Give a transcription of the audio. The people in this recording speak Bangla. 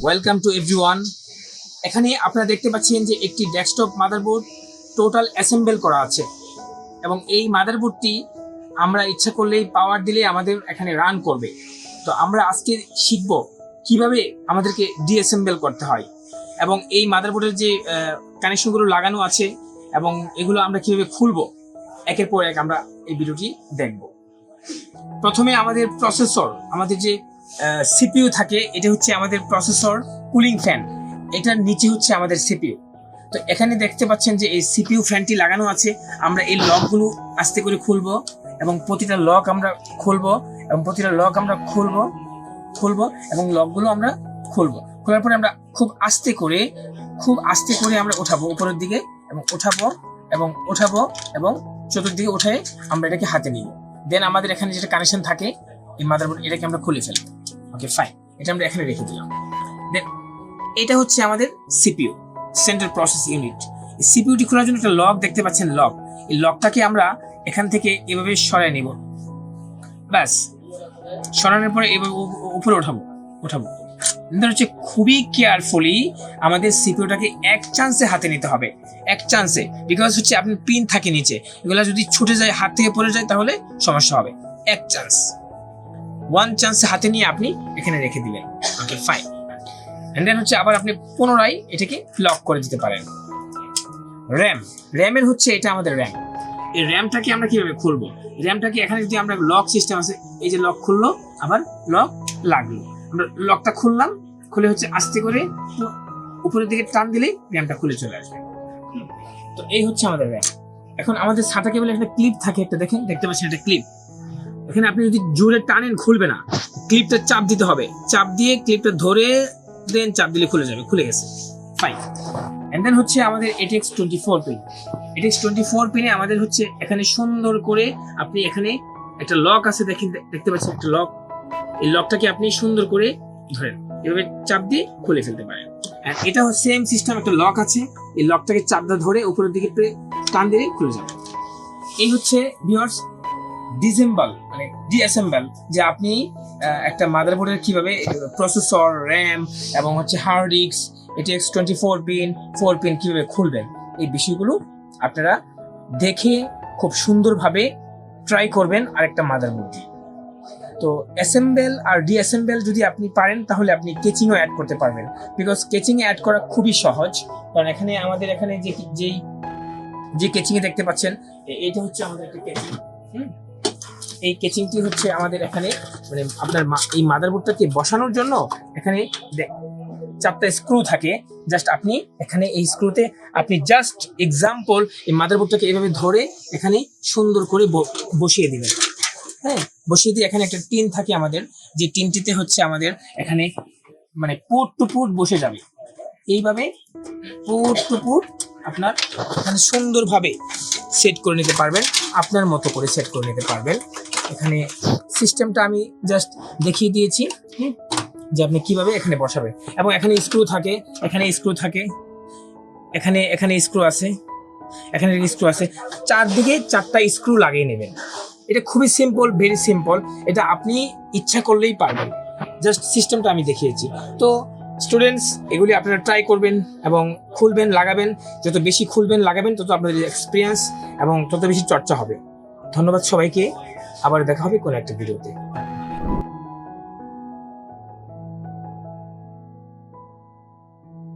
Welcome to everyone. এখানে আপনারা দেখতে পাচ্ছেন যে একটি ডেস্কটপ মাদারবোর্ড টোটাল অ্যাসেম্বল করা আছে এবং এই মাদারবোর্ডটি আমরা ইচ্ছা করলেই পাওয়ার দিলে আমাদের এখানে রান করবে। তো আমরা আজকে শিখব কিভাবে আমাদেরকে ডিঅ্যাসেম্বল করতে হয় এবং এই মাদারবোর্ডের যে কানেকশনগুলো লাগানো আছে এবং এগুলো আমরা কিভাবে খুলবো একের পর এক আমরা এই ভিডিওটি দেখব। প্রথমে আমাদের প্রসেসর, আমাদের যে সিপিইউ থাকে, এটা হচ্ছে আমাদের প্রসেসর কুলিং ফ্যান, এটার নিচে হচ্ছে আমাদের সিপিইউ। তো এখানে দেখতে পাচ্ছেন যে এই সিপিইউ ফ্যানটি লাগানো আছে। আমরা এই লকগুলো আস্তে করে খুলবো এবং প্রতিটা লক আমরা খুলবো এবং প্রতিটা লক আমরা খুলবো এবং লকগুলো আমরা খুলবো। খোলার পরে আমরা খুব আস্তে করে আমরা উঠাবো উপরের দিকে এবং উঠাবো এবং চতুর্দিকে উঠে আমরা এটাকে হাতে নিব। দেন আমাদের এখানে যেটা কানেকশন থাকে এই মাদারবোর্ড, এটাকে আমরা খুলে ফেলবো। ওকে ফাইন, এটা আমরা এখানে রেখে দিলাম। দেন এটা হচ্ছে আমাদের সিপিইউ, সেন্ট্রাল প্রসেস ইউনিট। এই সিপিইউটি খোলার জন্য একটা লক দেখতে পাচ্ছেন, লক। এই লকটাকে আমরা এখান থেকে এভাবে সরাই নিব। ব্যাস, সরানোর পরে এভাবে উপরে উঠাবো। হচ্ছে খুবই কেয়ারফুলি আমাদের সিপিইউটাকে এক চান্সে হাতে নিতে হবে, এক চান্সে। বিকজ হচ্ছে আপনার পিন থাকে নিচে, এগুলো যদি ছুটে যায়, হাত থেকে পড়ে যায়, তাহলে সমস্যা হবে। এক চান্স, ওয়ান চান্সে হাতে নিয়ে আপনি এখানে রেখে দিলেন। Okay fine. এন্ড দেন হচ্ছে আবার আপনি পুনরায় এটাকে লক করে দিতে পারেন। র্যামের হচ্ছে এটা আমাদের র্যাম। এই র্যামটাকে আমরা কিভাবে খুলবো? র্যামটাকে এখানে যদি আমরা লক সিস্টেম আছে, এই যে লক খুললো, আবার লক লাগলো, আমরা লকটা খুললাম, খুলে হচ্ছে আস্তে করে উপরের দিকে টান দিলেই র্যামটা খুলে চলে আসবে। তো এই হচ্ছে আমাদের র্যাম। এখন আমাদের সাদা কেবল একটা ক্লিপ থাকে, একটা দেখতে পাচ্ছেন, একটা ক্লিপ। এখানে আপনি যদি জোরে টানেন খুলবে না, ক্লিপটা চাপ দিতে হবে, চাপ দিয়ে ক্লিপটা ধরে দেন চাপ দিলে খুলে যাবে। খুলে গেছে, ফাইন। এন্ড দেন হচ্ছে আমাদের ATX 24 পিন। ATX 24 পিনে আমাদের হচ্ছে এখানে সুন্দর করে আপনি এখানে একটা লক আছে, দেখতে পাচ্ছেন একটা লক। এই লকটাকে আপনি সুন্দর করে ধরেন, এভাবে চাপ দিয়ে খুলে ফেলতে পারেন। আর এটা হচ্ছে সেম সিস্টেম, একটা লক আছে, এই লকটাকে চাপ দিয়ে ধরে উপরের দিকে টান দিলে খুলে যাবে। এই হচ্ছে ভিউয়ার্স ডিঅ্যাসেম্বল, যে আপনি একটা মাদারবোর্ডের কিভাবে প্রসেসর, র্যাম এবং হচ্ছে hard disk, ATX 24 pin 4 pin কিভাবে খুলবেন, এই বিষয়গুলো আপনারা দেখে খুব সুন্দরভাবে ট্রাই করবেন আরেকটা মাদারবোর্ড দিয়ে। তো অ্যাসেম্বল আর ডিঅ্যাসেম্বল যদি আপনি পারেন, তাহলে আপনি কেচিংও অ্যাড করতে পারবেন। বিকজ কেচিং অ্যাড করা খুবই সহজ, কারণ এখানে আমাদের এখানে যে কেচিং এ দেখতে পাচ্ছেন, এইটা হচ্ছে আমাদের একটা কেচিং। এই কেচিংটি হচ্ছে আমাদের এখানে, মানে আপনার এই মাদারবোর্ডটাকে বসানোর জন্য এখানে 4টা স্ক্রু থাকে। জাস্ট আপনি এখানে এই স্ক্রুতে আপনি জাস্ট এক্সাম্পল এই মাদারবোর্ডটাকে এইভাবে ধরে এখানে সুন্দর করে বসিয়ে দিবেন। হ্যাঁ, বসিয়ে দিয়ে এখানে একটা টিন থাকে আমাদের, যে টিনটিতে হচ্ছে আমাদের এখানে মানে পুট টু পুট বসে যাবে। এইভাবে পুট টু পুট আপনার এখানে সুন্দরভাবে সেট করে নিতে পারবেন, আপনার মতো করে সেট করে নিতে পারবেন। এখানে সিস্টেমটা আমি জাস্ট দেখিয়ে দিয়েছি যে আপনি কিভাবে এখানে বসাবেন। এবং এখানে স্ক্রু থাকে, এখানে স্ক্রু আছে, এখানে স্ক্রু আছে। চারদিকে 4টা স্ক্রু লাগিয়ে নেবেন। এটা খুবই সিম্পল, ভেরি সিম্পল। এটা আপনি ইচ্ছা করলেই পারবেন। জাস্ট সিস্টেমটা আমি দেখিয়েছি। তো স্টুডেন্টস, এগুলি আপনারা ট্রাই করবেন এবং খুলবেন, লাগাবেন। যত বেশি খুলবেন, লাগাবেন, তত আপনাদের এক্সপিরিয়েন্স এবং তত বেশি চর্চা হবে। ধন্যবাদ সবাইকে। আবার দেখা হবে কোনো একটা ভিডিওতে।